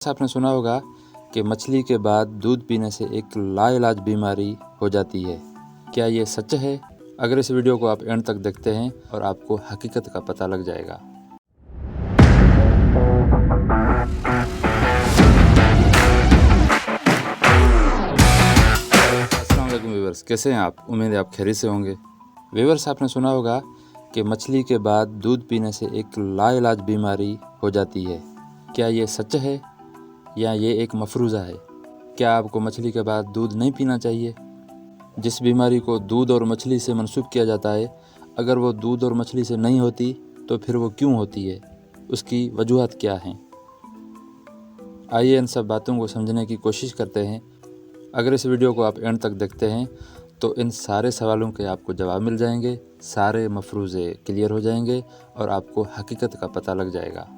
आपने सुना होगा कि मछली के बाद दूध पीने से एक लाइलाज बीमारी हो जाती है। क्या ये सच है? अगर इस वीडियो को आप एंड तक देखते हैं और आपको हकीकत का पता लग जाएगा। अस्सलाम वालेकुम व्यूअर्स, कैसे हैं आप? उम्मीद है आप खैरियत से होंगे। व्यूअर्स, आपने सुना होगा कि मछली के बाद दूध पीने से एक लाइलाज बीमारी हो जाती है। क्या ये सच है या ये एक मफरूज़ा है? क्या आपको मछली के बाद दूध नहीं पीना चाहिए? जिस बीमारी को दूध और मछली से मंसूब किया जाता है, अगर वो दूध और मछली से नहीं होती तो फिर वो क्यों होती है? उसकी वजूहत क्या हैं? आइए इन सब बातों को समझने की कोशिश करते हैं। अगर इस वीडियो को आप एंड तक देखते हैं तो इन सारे सवालों के आपको जवाब मिल जाएंगे, सारे मफरूज़े क्लियर हो जाएंगे और आपको हकीकत का पता लग जाएगा।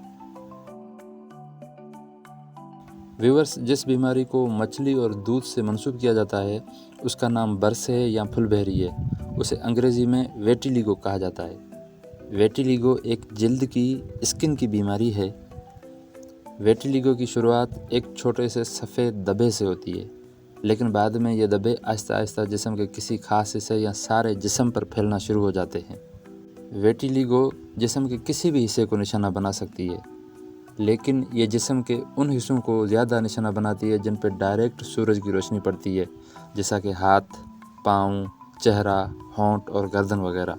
व्यूअर्स, जिस बीमारी को मछली और दूध से मंसूब किया जाता है उसका नाम बर्स है या फुलबेरी है। उसे अंग्रेज़ी में वेटिलिगो कहा जाता है। वेटिलिगो एक जल्द की स्किन की बीमारी है। वेटिलिगो की शुरुआत एक छोटे से सफ़ेद धब्बे से होती है, लेकिन बाद में ये धब्बे आहिस्ता आहिस्ता जिस्म के किसी खास हिस्से या सारे जिस्म पर फैलना शुरू हो जाते हैं। वेटिलिगो जिस्म के किसी भी हिस्से को निशाना बना सकती है, लेकिन ये जिस्म के उन हिस्सों को ज़्यादा निशाना बनाती है जिन पर डायरेक्ट सूरज की रोशनी पड़ती है, जैसा कि हाथ, पाँव, चेहरा, होंठ और गर्दन वगैरह।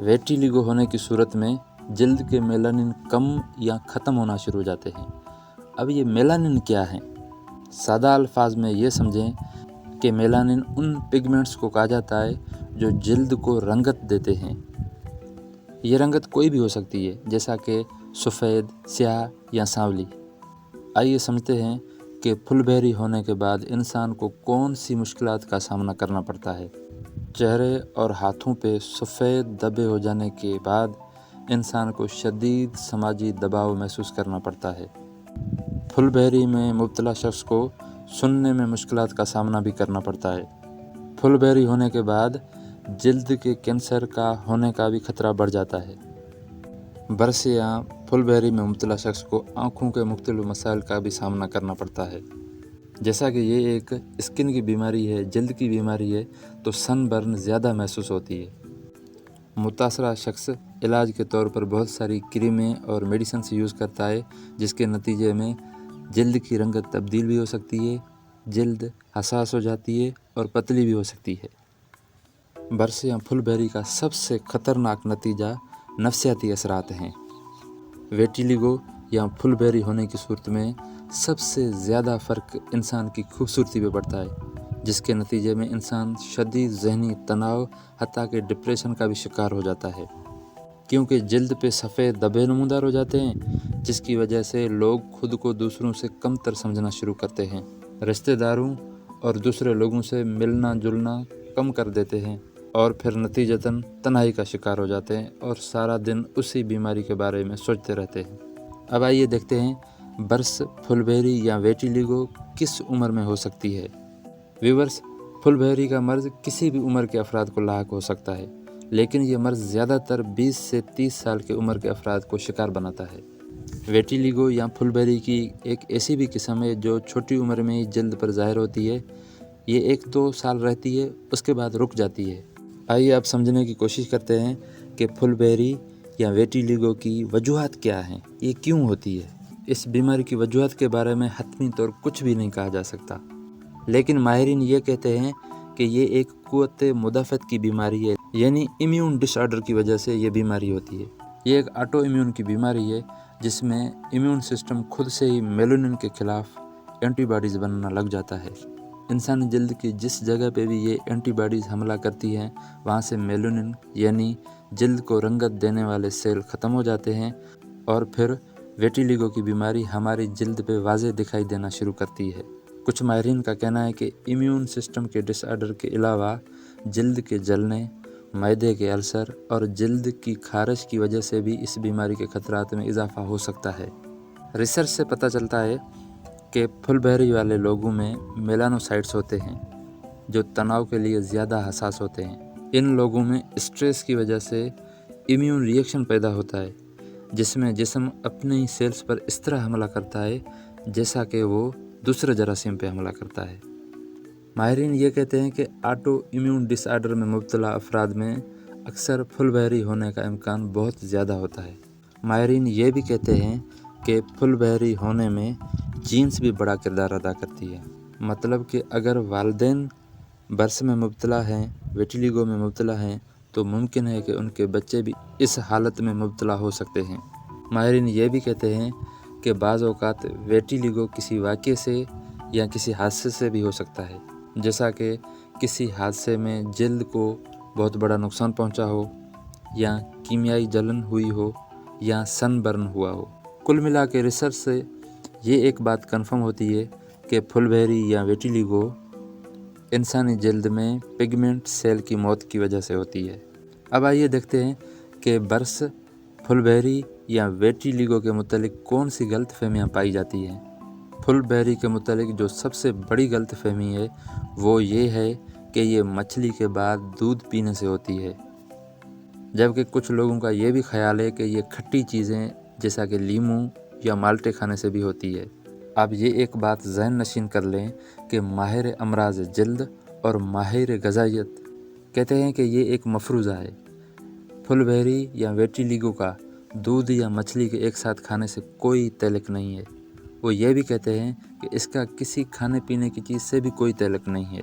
वेटिलिगो होने की सूरत में जल्द के मेलानिन कम या ख़त्म होना शुरू हो जाते हैं। अब ये मेलानिन क्या है? सादा अल्फाज में ये समझें कि मेलानिन उन पिगमेंट्स को कहा जाता है जो जल्द को रंगत देते हैं। ये रंगत कोई भी हो सकती है, जैसा कि सफ़ेद, स्याह या सांवली। आइए समझते हैं कि फुलबेरी होने के बाद इंसान को कौन सी मुश्किलात का सामना करना पड़ता है। चेहरे और हाथों पे सफ़ेद धब्बे हो जाने के बाद इंसान को शदीद समाजी दबाव महसूस करना पड़ता है। फुलबेरी में मुब्तला शख्स को सुनने में मुश्किलात का सामना भी करना पड़ता है। फुलबेरी होने के बाद जल्द के कैंसर का होने का भी खतरा बढ़ जाता है। बर्स या फुलबेरी में मुब्तला शख्स को आँखों के मुख्तलिफ मसाइल का भी सामना करना पड़ता है। जैसा कि ये एक स्किन की बीमारी है, जल्द की बीमारी है, तो सनबर्न ज़्यादा महसूस होती है। मुतासरा शख्स इलाज के तौर पर बहुत सारी क्रीमें और मेडिसिन यूज़ करता है, जिसके नतीजे में जल्द की रंगत तब्दील भी हो सकती है, जल्द हसास हो जाती है और पतली भी हो सकती है। बर्स या फुलबेरी का सबसे ख़तरनाक नतीजा नफसियाती असरात हैं। वेटिलिगो या फुलबेरी होने की सूरत में सबसे ज़्यादा फ़र्क इंसान की खूबसूरती पे पड़ता है, जिसके नतीजे में इंसान शदीद ज़हनी तनाव हत्ता कि डिप्रेशन का भी शिकार हो जाता है, क्योंकि जल्द पे सफ़ेद धब्बे नमूदार हो जाते हैं, जिसकी वजह से लोग खुद को दूसरों से कमतर समझना शुरू करते हैं, रिश्तेदारों और दूसरे लोगों से मिलना जुलना कम कर देते हैं और फिर नतीजतन तन्हाई का शिकार हो जाते हैं और सारा दिन उसी बीमारी के बारे में सोचते रहते हैं। अब आइए देखते हैं बर्स, फुलबेरी या वेटिलिगो किस उम्र में हो सकती है। व्यूअर्स, फुलबेरी का मर्ज़ किसी भी उम्र के अफराद को लाहक हो सकता है, लेकिन ये मर्ज़ ज़्यादातर 20 से 30 साल के उम्र के अफराद को शिकार बनाता है। वेटिलिगो या फुलबेरी की एक ऐसी भी किस्म है जो छोटी उम्र में ही जल्द पर ज़ाहिर होती है। ये 1-2 साल रहती है, उसके बाद रुक जाती है। आइए आप समझने की कोशिश करते हैं कि फुलबेरी या वेटिलिगो की वजूहत क्या हैं, ये क्यों होती है। इस बीमारी की वजूहत के बारे में हतमी तौर कुछ भी नहीं कहा जा सकता, लेकिन माहिरीन ये कहते हैं कि ये एक क़ुव्वत मुदाफ़त की बीमारी है, यानी इम्यून डिसऑर्डर की वजह से ये बीमारी होती है। ये एक ऑटो इम्यून की बीमारी है जिसमें इम्यून सिस्टम खुद से ही मेलानिन के ख़िलाफ़ एंटीबॉडीज़ बनना लग जाता है। इंसानी जल्द की जिस जगह पे भी ये एंटीबॉडीज़ हमला करती हैं, वहाँ से मेलानिन यानी जल्द को रंगत देने वाले सेल ख़त्म हो जाते हैं और फिर वेटिलिगो की बीमारी हमारी जल्द पे वाज़े दिखाई देना शुरू करती है। कुछ माहिरीन का कहना है कि इम्यून सिस्टम के डिसऑर्डर के अलावा जल्द के जलने, मैदे के अल्सर और जल्द की खारिश की वजह से भी इस बीमारी के खतरात में इजाफ़ा हो सकता है। रिसर्च से पता चलता है कि फुलबेरी वाले लोगों में मेलानोसाइट्स होते हैं जो तनाव के लिए ज़्यादा हसास होते हैं। इन लोगों में स्ट्रेस की वजह से इम्यून रिएक्शन पैदा होता है, जिसमें जिस्म अपने ही सेल्स पर इस तरह हमला करता है जैसा कि वो दूसरे जरासीम पे हमला करता है। माहिरीन ये कहते हैं कि ऑटो इम्यून डिसऑर्डर में मुब्तला अफराद में अक्सर फुलबहरी होने का इम्कान बहुत ज़्यादा होता है। माहिरीन ये भी कहते हैं कि फुलबहरी होने में जीन्स भी बड़ा किरदार अदा करती है। मतलब कि अगर वालिदैन बर्स में मुब्तला हैं, वेटिलिगो में मुब्तला हैं, तो मुमकिन है कि उनके बच्चे भी इस हालत में मुब्तला हो सकते हैं। माहिरीन ये भी कहते हैं कि बाज़ औक़ात वेटिलिगो किसी वाक़ये से या किसी हादसे से भी हो सकता है, जैसा कि किसी हादसे में जल्द को बहुत बड़ा नुकसान पहुंचा हो, या कीमियाई जलन हुई हो, या सनबर्न हुआ हो। कुल मिला के रिसर्च से ये एक बात कन्फर्म होती है कि फुलबहरी या वेटिलिगो इंसानी जल्द में पिगमेंट सेल की मौत की वजह से होती है। अब आइए देखते हैं कि बर्स, फुलबहरी या वेटिलिगो के मुतालिक कौन सी गलत फहमियाँ पाई जाती हैं। फुलबहरी के मुतालिक जो सबसे बड़ी गलत फहमी है वो ये है कि ये मछली के बाद दूध पीने से होती है, जबकि कुछ लोगों का ये भी ख्याल है कि ये खट्टी चीज़ें जैसा कि लीमू या माल्टे खाने से भी होती है। अब ये एक बात ज़हन नशीन कर लें कि माहिर अमराज जल्द और माहिर ग़िज़ाइयत कहते हैं कि ये एक मफरूज़ा है। फुलबहरी या वेटिलिगो का दूध या मछली के एक साथ खाने से कोई ताल्लुक़ नहीं है। वो ये भी कहते हैं कि इसका किसी खाने पीने की चीज़ से भी कोई ताल्लुक़ नहीं है।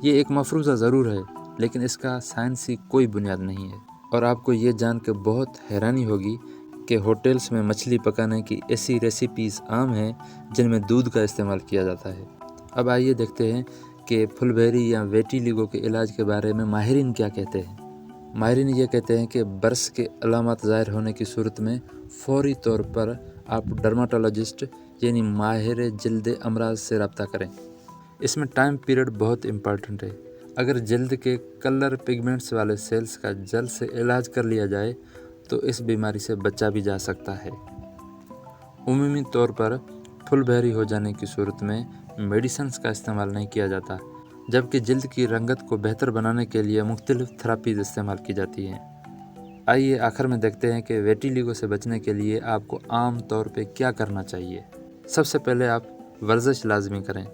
ये एक मफरूज़ा ज़रूर है, लेकिन इसका साइंसी कोई बुनियाद नहीं है। और आपको ये जान के बहुत हैरानी होगी कि होटल्स में मछली पकाने की ऐसी रेसिपीज़ आम हैं जिनमें दूध का इस्तेमाल किया जाता है। अब आइए देखते हैं कि फुलबहरी या वेटिलिगो के इलाज के बारे में माहिरीन क्या कहते हैं। माहिरीन ये कहते हैं कि बर्स के अलामत ज़ाहिर होने की सूरत में फ़ौरी तौर पर आप डर्माटोलॉजिस्ट यानी माहिर जल्द अमराज से रब्ता करें। इसमें टाइम पीरियड बहुत इम्पॉर्टेंट है। अगर जल्द के कलर पिगमेंट्स वाले सेल्स का जल्द से इलाज कर लिया जाए तो इस बीमारी से बचा भी जा सकता है। उमूमी तौर पर फुलबहरी हो जाने की सूरत में मेडिसिन्स का इस्तेमाल नहीं किया जाता, जबकि जल्द की रंगत को बेहतर बनाने के लिए मुख्तलिफ थेरापीज़ इस्तेमाल की जाती हैं। आइए आखिर में देखते हैं कि वेटिलिगो से बचने के लिए आपको आम तौर पे क्या करना चाहिए। सबसे पहले आप वर्जिश लाजमी करें।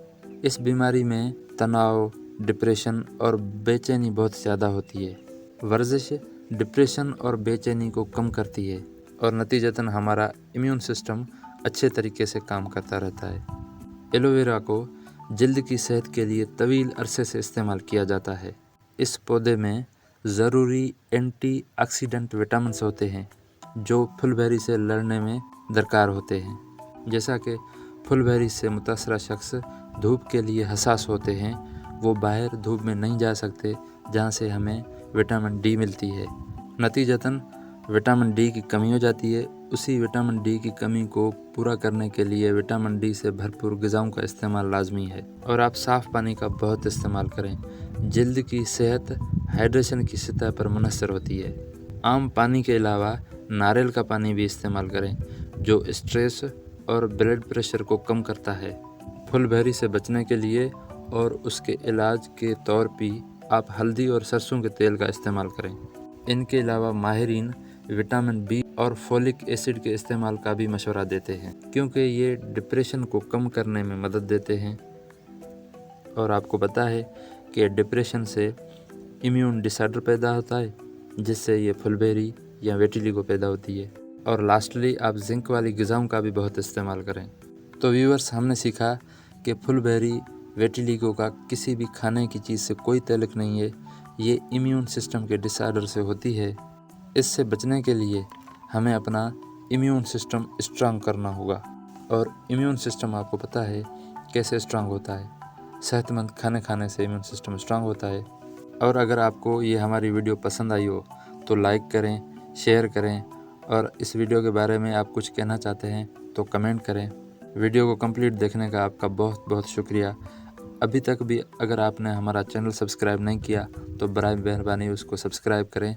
इस बीमारी में तनाव, डिप्रेशन और बेचैनी बहुत ज़्यादा होती है। वर्जिश डिप्रेशन और बेचैनी को कम करती है और नतीजतन हमारा इम्यून सिस्टम अच्छे तरीके से काम करता रहता है। एलोवेरा को जल्द की सेहत के लिए तवील अरसे से इस्तेमाल किया जाता है। इस पौधे में ज़रूरी एंटीऑक्सीडेंट विटामिन्स होते हैं जो फुलबहरी से लड़ने में दरकार होते हैं। जैसा कि फुलबहरी से मुतासरा शख्स धूप के लिए हसास होते हैं, वो बाहर धूप में नहीं जा सकते जहाँ से हमें विटामिन डी मिलती है। नतीजतन विटामिन डी की कमी हो जाती है। उसी विटामिन डी की कमी को पूरा करने के लिए विटामिन डी से भरपूर ग़िज़ाओं का इस्तेमाल लाजमी है। और आप साफ़ पानी का बहुत इस्तेमाल करें। जल्द की सेहत हाइड्रेशन की सतह पर मुनहसर होती है। आम पानी के अलावा नारियल का पानी भी इस्तेमाल करें जो स्ट्रेस और ब्लड प्रेशर को कम करता है। फुलबहरी से बचने के लिए और उसके इलाज के तौर पर आप हल्दी और सरसों के तेल का इस्तेमाल करें। इनके अलावा माहिरीन विटामिन बी और फोलिक एसिड के इस्तेमाल का भी मशवरा देते हैं, क्योंकि ये डिप्रेशन को कम करने में मदद देते हैं। और आपको पता है कि डिप्रेशन से इम्यून डिसऑर्डर पैदा होता है, जिससे ये फुलबहरी या वेटिलिगो पैदा होती है। और लास्टली आप जिंक वाली ग़िज़ाओं का भी बहुत इस्तेमाल करें। तो व्यूअर्स, हमने सीखा कि फुलबहरी वेटिलिगो का किसी भी खाने की चीज़ से कोई ताल्लुक़ नहीं है। ये इम्यून सिस्टम के डिसऑर्डर से होती है। इससे बचने के लिए हमें अपना इम्यून सिस्टम स्ट्रांग करना होगा। और इम्यून सिस्टम आपको पता है कैसे स्ट्रांग होता है। सेहतमंद खाने खाने से इम्यून सिस्टम स्ट्रांग होता है। और अगर आपको ये हमारी वीडियो पसंद आई हो तो लाइक करें, शेयर करें, और इस वीडियो के बारे में आप कुछ कहना चाहते हैं तो कमेंट करें। वीडियो को कंप्लीट देखने का आपका बहुत बहुत शुक्रिया। अभी तक भी अगर आपने हमारा चैनल सब्सक्राइब नहीं किया तो बराए मेहरबानी उसको सब्सक्राइब करें